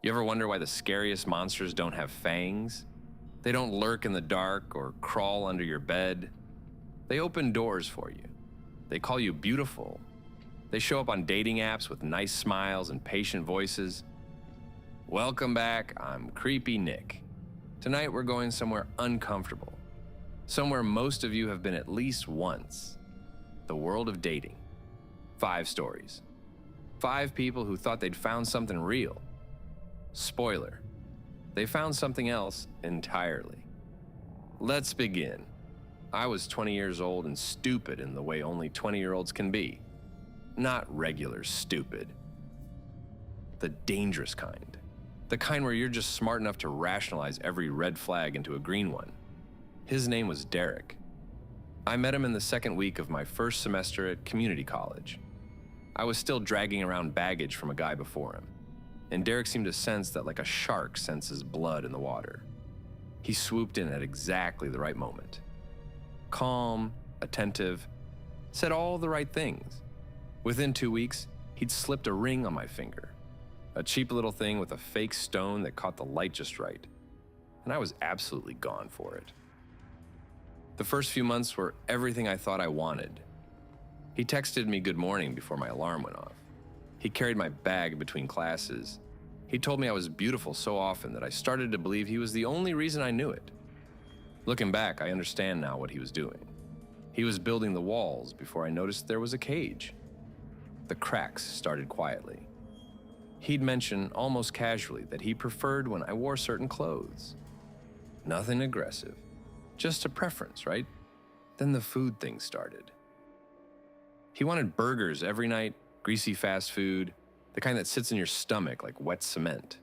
You ever wonder why the scariest monsters don't have fangs? They don't lurk in the dark or crawl under your bed. They open doors for you. They call you beautiful. They show up on dating apps with nice smiles and patient voices. Welcome back, I'm Creepy Nick. Tonight we're going somewhere uncomfortable. Somewhere most of you have been at least once. The world of dating. 5 stories. 5 people who thought they'd found something real. Spoiler, they found something else entirely. Let's begin. I was 20 years old and stupid in the way only 20-year-olds can be. Not regular stupid. The dangerous kind. The kind where you're just smart enough to rationalize every red flag into a green one. His name was Derek. I met him in the second week of my first semester at community college. I was still dragging around baggage from a guy before him, and Derek seemed to sense that like a shark senses blood in the water. He swooped in at exactly the right moment. Calm, attentive, said all the right things. Within 2 weeks, he'd slipped a ring on my finger. A cheap little thing with a fake stone that caught the light just right. And I was absolutely gone for it. The first few months were everything I thought I wanted. He texted me good morning before my alarm went off. He carried my bag between classes. He told me I was beautiful so often that I started to believe he was the only reason I knew it. Looking back, I understand now what he was doing. He was building the walls before I noticed there was a cage. The cracks started quietly. He'd mention almost casually that he preferred when I wore certain clothes. Nothing aggressive, just a preference, right? Then the food thing started. He wanted burgers every night, greasy fast food, the kind that sits in your stomach like wet cement.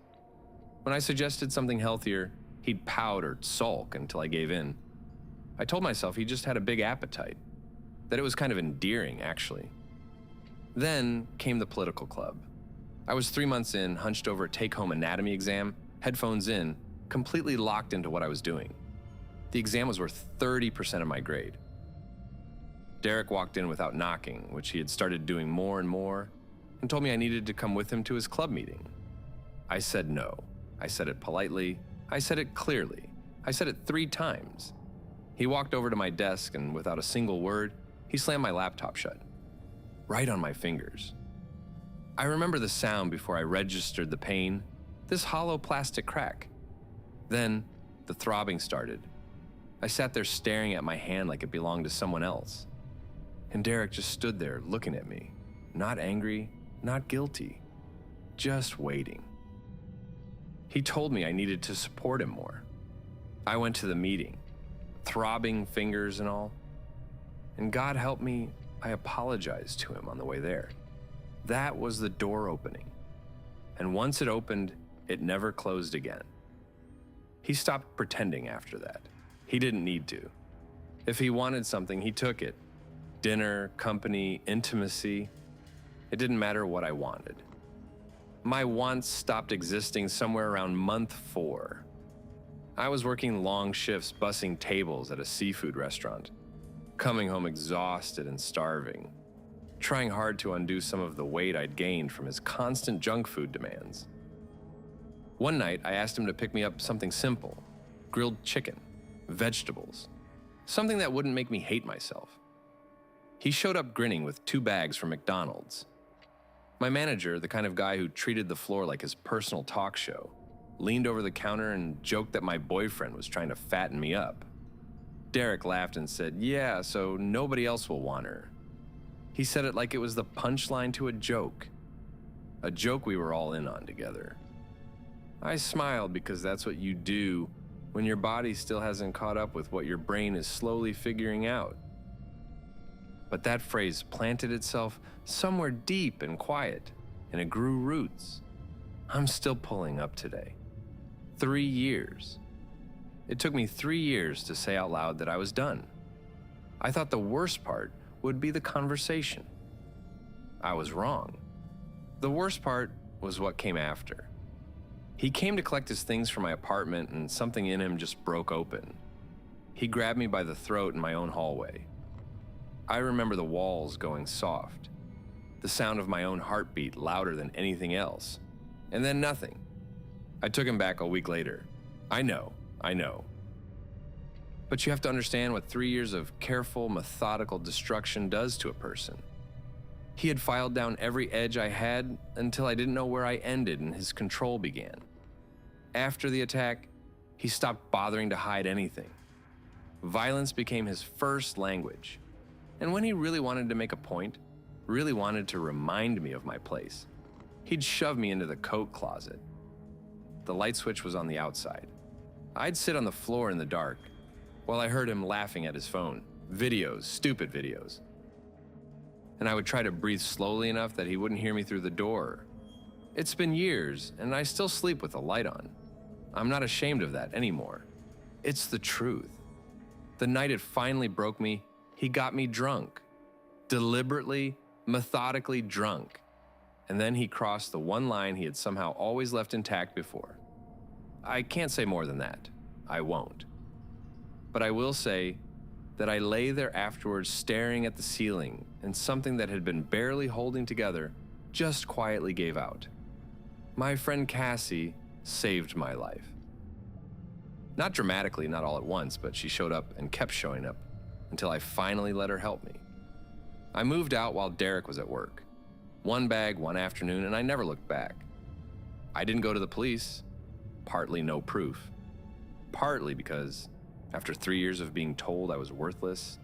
When I suggested something healthier, he'd pout or sulk until I gave in. I told myself he just had a big appetite, that it was kind of endearing, actually. Then came the political club. I was 3 months in, hunched over a take-home anatomy exam, headphones in, completely locked into what I was doing. The exam was worth 30% of my grade. Derek walked in without knocking, which he had started doing more and more, and told me I needed to come with him to his club meeting. I said no. I said it politely. I said it clearly. I said it 3 times. He walked over to my desk and without a single word, he slammed my laptop shut. Right on my fingers. I remember the sound before I registered the pain, this hollow plastic crack. Then, the throbbing started. I sat there staring at my hand like it belonged to someone else. And Derek just stood there looking at me, not angry, not guilty, just waiting. He told me I needed to support him more. I went to the meeting, throbbing fingers and all. And God help me, I apologized to him on the way there. That was the door opening. And once it opened, it never closed again. He stopped pretending after that. He didn't need to. If he wanted something, he took it. Dinner, company, intimacy. It didn't matter what I wanted. My wants stopped existing somewhere around month 4. I was working long shifts bussing tables at a seafood restaurant, coming home exhausted and starving, trying hard to undo some of the weight I'd gained from his constant junk food demands. One night, I asked him to pick me up something simple, grilled chicken, vegetables, something that wouldn't make me hate myself. He showed up grinning with 2 bags from McDonald's. My manager, the kind of guy who treated the floor like his personal talk show, leaned over the counter and joked that my boyfriend was trying to fatten me up. Derek laughed and said, "Yeah, so nobody else will want her." He said it like it was the punchline to a joke we were all in on together. I smiled because that's what you do when your body still hasn't caught up with what your brain is slowly figuring out. But that phrase planted itself somewhere deep and quiet, and it grew roots. I'm still pulling up today. 3 years. It took me 3 years to say out loud that I was done. I thought the worst part would be the conversation. I was wrong. The worst part was what came after. He came to collect his things from my apartment and something in him just broke open. He grabbed me by the throat in my own hallway. I remember the walls going soft, the sound of my own heartbeat louder than anything else, and then nothing. I took him back a week later. I know. But you have to understand what 3 years of careful, methodical destruction does to a person. He had filed down every edge I had until I didn't know where I ended and his control began. After the attack, he stopped bothering to hide anything. Violence became his first language. And when he really wanted to make a point, really wanted to remind me of my place, he'd shove me into the coat closet. The light switch was on the outside. I'd sit on the floor in the dark while I heard him laughing at his phone. Videos, stupid videos. And I would try to breathe slowly enough that he wouldn't hear me through the door. It's been years, and I still sleep with the light on. I'm not ashamed of that anymore. It's the truth. The night it finally broke me, he got me drunk. Deliberately, methodically drunk. And then he crossed the one line he had somehow always left intact before. I can't say more than that. I won't. But I will say that I lay there afterwards staring at the ceiling, and something that had been barely holding together just quietly gave out. My friend Cassie saved my life. Not dramatically, not all at once, but she showed up and kept showing up until I finally let her help me. I moved out while Derek was at work. One bag, one afternoon, and I never looked back. I didn't go to the police, partly no proof, partly because after 3 years of being told I was worthless,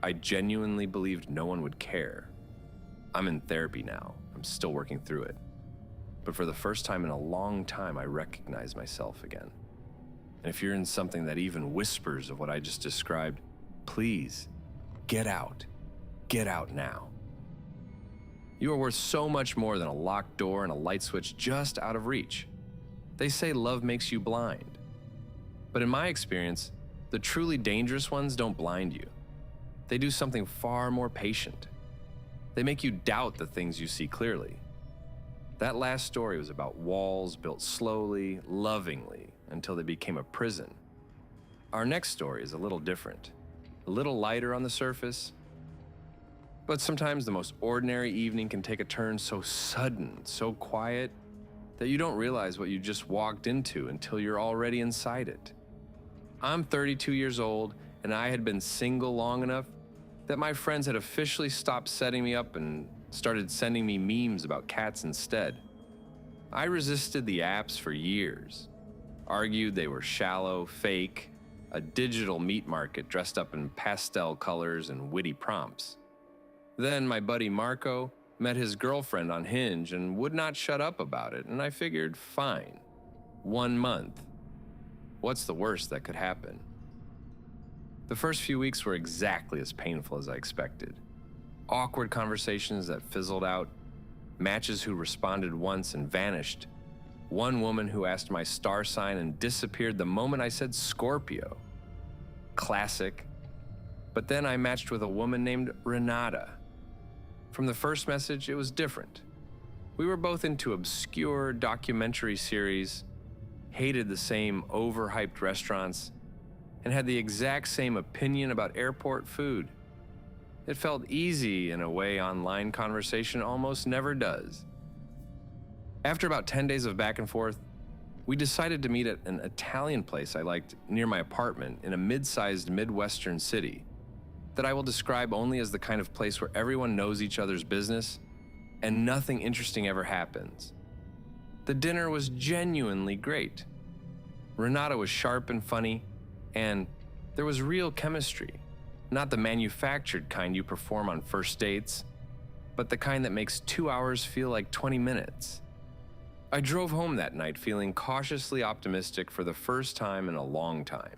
I genuinely believed no one would care. I'm in therapy now. I'm still working through it. But for the first time in a long time, I recognize myself again. And if you're in something that even whispers of what I just described, please, get out. Get out now. You are worth so much more than a locked door and a light switch just out of reach. They say love makes you blind. But in my experience, the truly dangerous ones don't blind you. They do something far more patient. They make you doubt the things you see clearly. That last story was about walls built slowly, lovingly, until they became a prison. Our next story is a little different, a little lighter on the surface, but sometimes the most ordinary evening can take a turn so sudden, so quiet, that you don't realize what you just walked into until you're already inside it. I'm 32 years old, and I had been single long enough that my friends had officially stopped setting me up and started sending me memes about cats instead. I resisted the apps for years, argued they were shallow, fake, a digital meat market dressed up in pastel colors and witty prompts. Then my buddy Marco met his girlfriend on Hinge and would not shut up about it, and I figured, fine, 1 month. What's the worst that could happen? The first few weeks were exactly as painful as I expected. Awkward conversations that fizzled out, matches who responded once and vanished, one woman who asked my star sign and disappeared the moment I said Scorpio. Classic. But then I matched with a woman named Renata. From the first message, it was different. We were both into obscure documentary series, hated the same overhyped restaurants, and had the exact same opinion about airport food. It felt easy in a way online conversation almost never does. After about 10 days of back and forth, we decided to meet at an Italian place I liked near my apartment in a mid-sized Midwestern city that I will describe only as the kind of place where everyone knows each other's business and nothing interesting ever happens. The dinner was genuinely great. Renata was sharp and funny, and there was real chemistry. Not the manufactured kind you perform on first dates, but the kind that makes 2 hours feel like 20 minutes. I drove home that night feeling cautiously optimistic for the first time in a long time.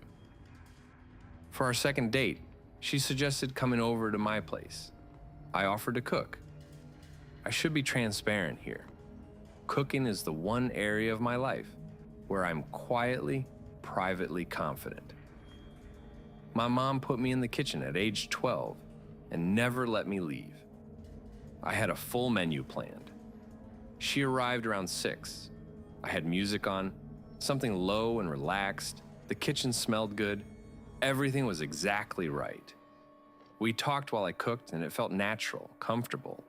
For our second date, she suggested coming over to my place. I offered to cook. I should be transparent here. Cooking is the one area of my life where I'm quietly, privately confident. My mom put me in the kitchen at age 12 and never let me leave. I had a full menu planned. She arrived around 6. I had music on, something low and relaxed. The kitchen smelled good. Everything was exactly right. We talked while I cooked, and it felt natural, comfortable.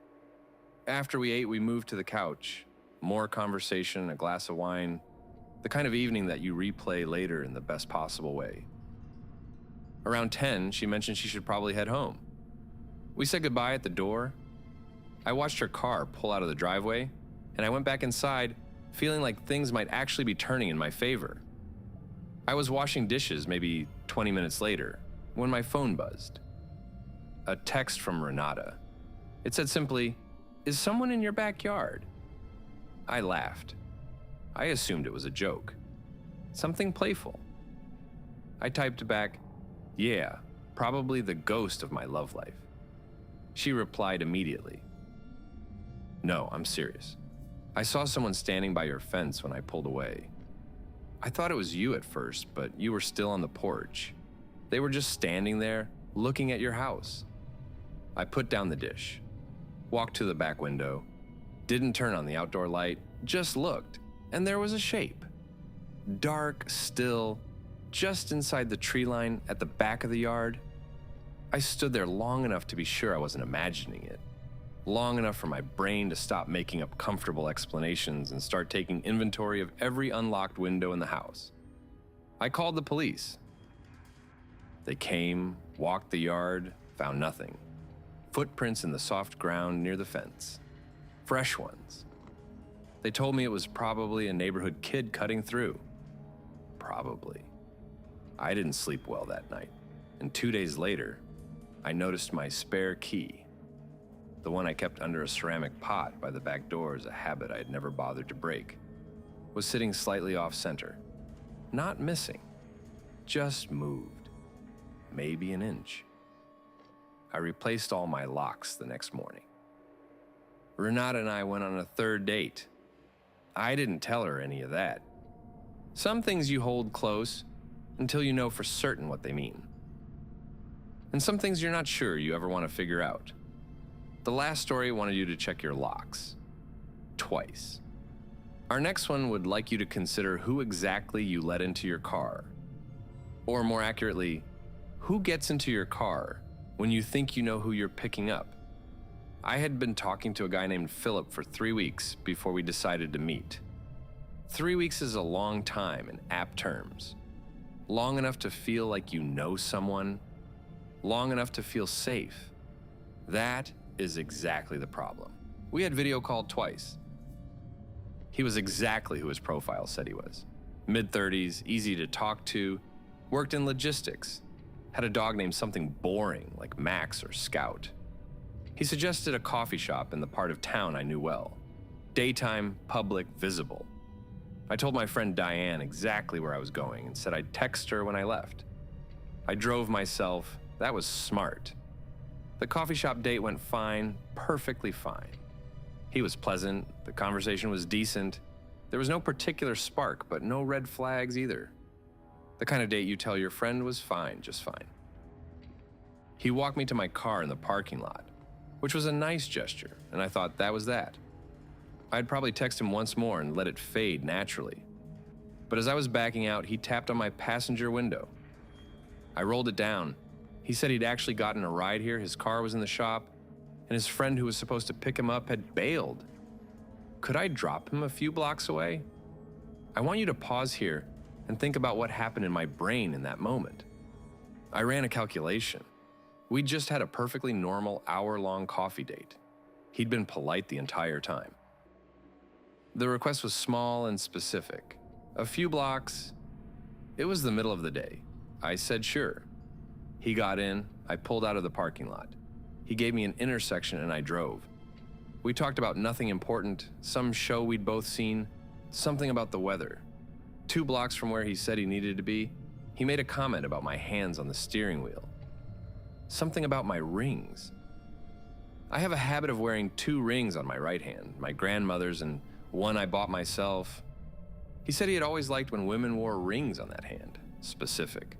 After we ate, we moved to the couch. More conversation, a glass of wine. The kind of evening that you replay later in the best possible way. Around 10, she mentioned she should probably head home. We said goodbye at the door. I watched her car pull out of the driveway, and I went back inside, feeling like things might actually be turning in my favor. I was washing dishes maybe 20 minutes later when my phone buzzed. A text from Renata. It said simply, "Is someone in your backyard?" I laughed. I assumed it was a joke. Something playful. I typed back, "Yeah, probably the ghost of my love life." She replied immediately, "No, I'm serious. I saw someone standing by your fence when I pulled away. I thought it was you at first, but you were still on the porch. They were just standing there, looking at your house." I put down the dish, walked to the back window, didn't turn on the outdoor light, just looked, and there was a shape. Dark, still, just inside the tree line at the back of the yard. I stood there long enough to be sure I wasn't imagining it. Long enough for my brain to stop making up comfortable explanations and start taking inventory of every unlocked window in the house. I called the police. They came, walked the yard, found nothing. Footprints in the soft ground near the fence. Fresh ones. They told me it was probably a neighborhood kid cutting through. Probably. I didn't sleep well that night, and 2 days later, I noticed my spare key, the one I kept under a ceramic pot by the back door as a habit I had never bothered to break, was sitting slightly off-center. Not missing, just moved, maybe an inch. I replaced all my locks the next morning. Renata and I went on a third date. I didn't tell her any of that. Some things you hold close until you know for certain what they mean. And some things you're not sure you ever want to figure out. The last story wanted you to check your locks. Twice. Our next one would like you to consider who exactly you let into your car. Or more accurately, who gets into your car when you think you know who you're picking up. I had been talking to a guy named Philip for 3 weeks before we decided to meet. 3 weeks is a long time in app terms. Long enough to feel like you know someone. Long enough to feel safe. That is exactly the problem. We had video called twice. He was exactly who his profile said he was. Mid-30s, easy to talk to, worked in logistics, had a dog named something boring like Max or Scout. He suggested a coffee shop in the part of town I knew well. Daytime, public, visible. I told my friend Diane exactly where I was going and said I'd text her when I left. I drove myself. That was smart. The coffee shop date went fine, perfectly fine. He was pleasant, the conversation was decent. There was no particular spark, but no red flags either. The kind of date you tell your friend was fine, just fine. He walked me to my car in the parking lot, which was a nice gesture, and I thought that was that. I'd probably text him once more and let it fade naturally. But as I was backing out, he tapped on my passenger window. I rolled it down. He said he'd actually gotten a ride here, his car was in the shop, and his friend who was supposed to pick him up had bailed. Could I drop him a few blocks away? I want you to pause here and think about what happened in my brain in that moment. I ran a calculation. We'd just had a perfectly normal hour-long coffee date. He'd been polite the entire time. The request was small and specific. A few blocks. It was the middle of the day. I said sure. He got in, I pulled out of the parking lot. He gave me an intersection and I drove. We talked about nothing important, some show we'd both seen, something about the weather. 2 blocks from where he said he needed to be, he made a comment about my hands on the steering wheel. Something about my rings. I have a habit of wearing 2 rings on my right hand, my grandmother's and one I bought myself. He said he had always liked when women wore rings on that hand, specific.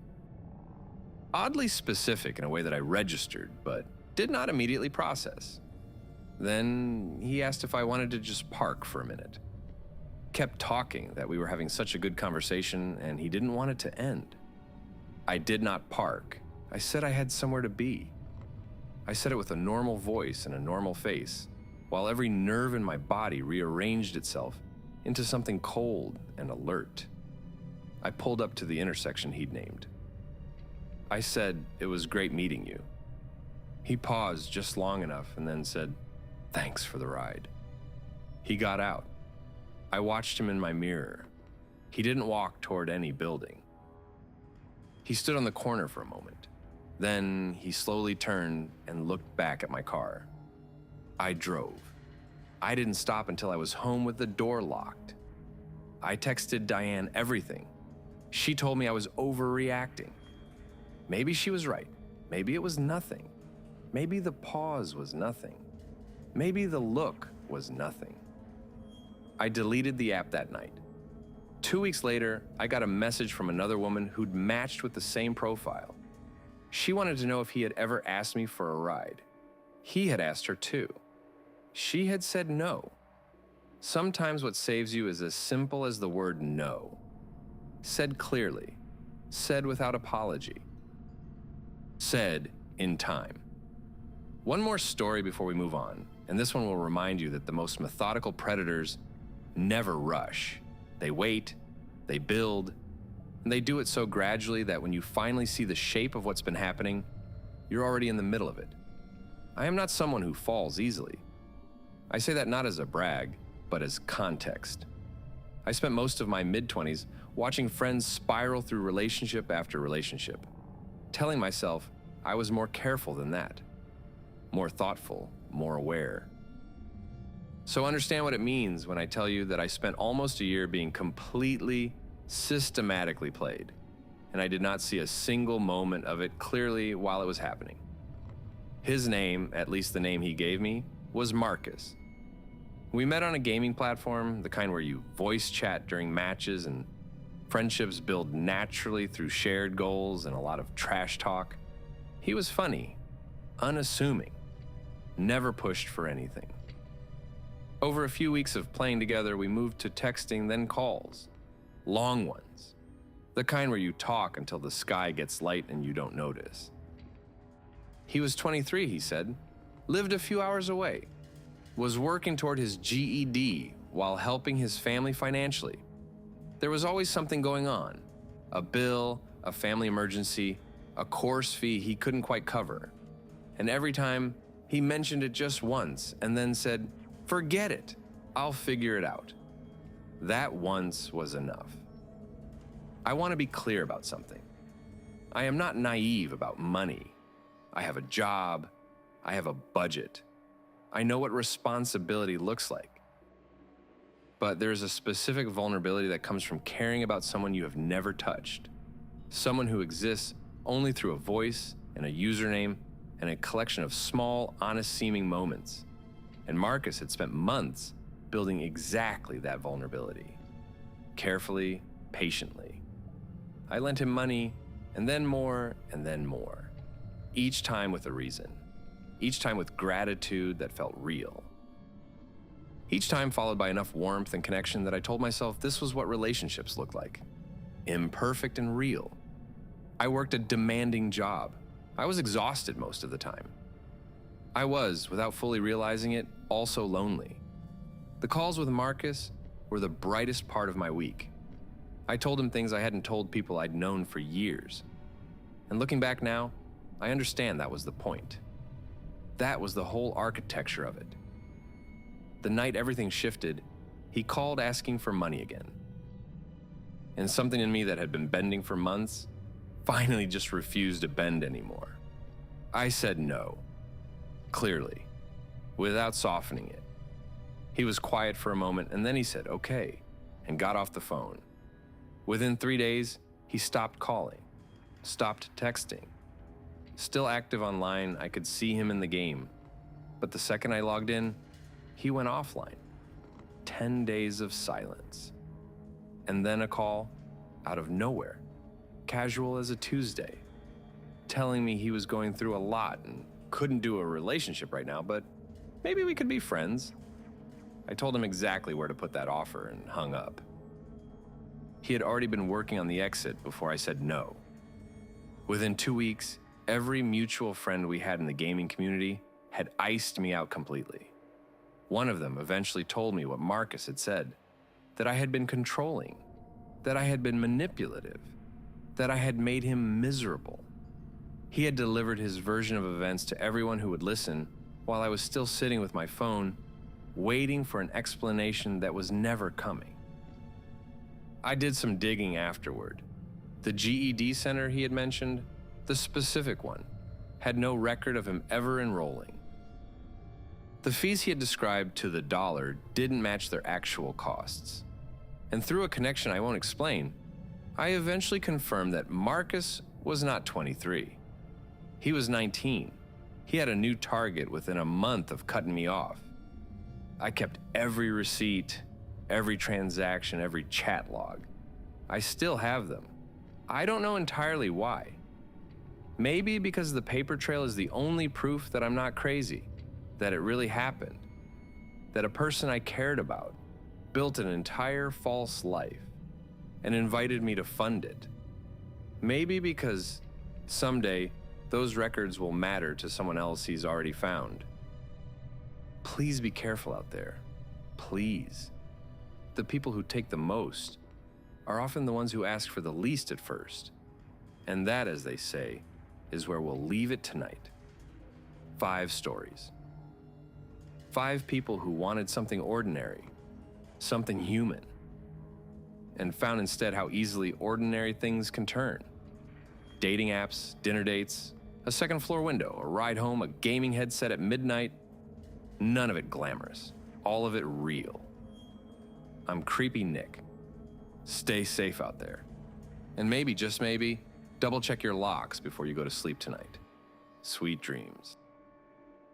Oddly specific in a way that I registered, but did not immediately process. Then he asked if I wanted to just park for a minute. Kept talking that we were having such a good conversation and he didn't want it to end. I did not park. I said I had somewhere to be. I said it with a normal voice and a normal face, while every nerve in my body rearranged itself into something cold and alert. I pulled up to the intersection he'd named. I said it was great meeting you. He paused just long enough and then said, "Thanks for the ride." He got out. I watched him in my mirror. He didn't walk toward any building. He stood on the corner for a moment. Then he slowly turned and looked back at my car. I drove. I didn't stop until I was home with the door locked. I texted Diane everything. She told me I was overreacting. Maybe she was right. Maybe it was nothing. Maybe the pause was nothing. Maybe the look was nothing. I deleted the app that night. 2 weeks later, I got a message from another woman who'd matched with the same profile. She wanted to know if he had ever asked me for a ride. He had asked her too. She had said no. Sometimes what saves you is as simple as the word no. Said clearly. Said without apology. Said in time. One more story before we move on, and this one will remind you that the most methodical predators never rush. They wait, they build, and they do it so gradually that when you finally see the shape of what's been happening, you're already in the middle of it. I am not someone who falls easily. I say that not as a brag, but as context. I spent most of my mid-20s watching friends spiral through relationship after relationship, telling myself I was more careful than that, more thoughtful, more aware. So understand what it means when I tell you that I spent almost a year being completely, systematically played, and I did not see a single moment of it clearly while it was happening. His name, at least the name he gave me, was Marcus. We met on a gaming platform, the kind where you voice chat during matches and friendships build naturally through shared goals and a lot of trash talk. He was funny, unassuming, never pushed for anything. Over a few weeks of playing together, we moved to texting, then calls. Long ones. The kind where you talk until the sky gets light and you don't notice. He was 23, he said, lived a few hours away, was working toward his GED while helping his family financially. There was always something going on. A bill, a family emergency, a course fee he couldn't quite cover. And every time, he mentioned it just once and then said, "Forget it, I'll figure it out." That once was enough. I want to be clear about something. I am not naive about money. I have a job. I have a budget. I know what responsibility looks like. But there's a specific vulnerability that comes from caring about someone you have never touched. Someone who exists only through a voice and a username and a collection of small, honest-seeming moments. And Marcus had spent months building exactly that vulnerability. Carefully, patiently. I lent him money, and then more, and then more. Each time with a reason. Each time with gratitude that felt real. Each time followed by enough warmth and connection that I told myself this was what relationships look like. Imperfect and real. I worked a demanding job. I was exhausted most of the time. I was, without fully realizing it, also lonely. The calls with Marcus were the brightest part of my week. I told him things I hadn't told people I'd known for years. And looking back now, I understand that was the point. That was the whole architecture of it. The night everything shifted, he called asking for money again. And something in me that had been bending for months finally just refused to bend anymore. I said no, clearly, without softening it. He was quiet for a moment and then he said, "Okay," and got off the phone. Within 3 days, he stopped calling, stopped texting. Still active online, I could see him in the game. But the second I logged in, he went offline. 10 days of silence. And then a call out of nowhere, casual as a Tuesday, telling me he was going through a lot and couldn't do a relationship right now, but maybe we could be friends. I told him exactly where to put that offer and hung up. He had already been working on the exit before I said no. Within 2 weeks, every mutual friend we had in the gaming community had iced me out completely. One of them eventually told me what Marcus had said. that I had been controlling, that I had been manipulative, that I had made him miserable. He had delivered his version of events to everyone who would listen while I was still sitting with my phone, waiting for an explanation that was never coming. I did some digging afterward. The GED center he had mentioned, the specific one, had no record of him ever enrolling. The fees he had described to the dollar didn't match their actual costs. And through a connection I won't explain, I eventually confirmed that Marcus was not 23. He was 19. He had a new target within a month of cutting me off. I kept every receipt, every transaction, every chat log. I still have them. I don't know entirely why. Maybe because the paper trail is the only proof that I'm not crazy, that it really happened, that a person I cared about built an entire false life and invited me to fund it. Maybe because someday those records will matter to someone else he's already found. Please be careful out there. Please. The people who take the most are often the ones who ask for the least at first. And that, as they say, is where we'll leave it tonight. 5 stories. 5 people who wanted something ordinary, something human, and found instead how easily ordinary things can turn. Dating apps, dinner dates, a second floor window, a ride home, a gaming headset at midnight. None of it glamorous, all of it real. I'm Creepy Nick. Stay safe out there. And maybe, just maybe, double check your locks before you go to sleep tonight. Sweet dreams.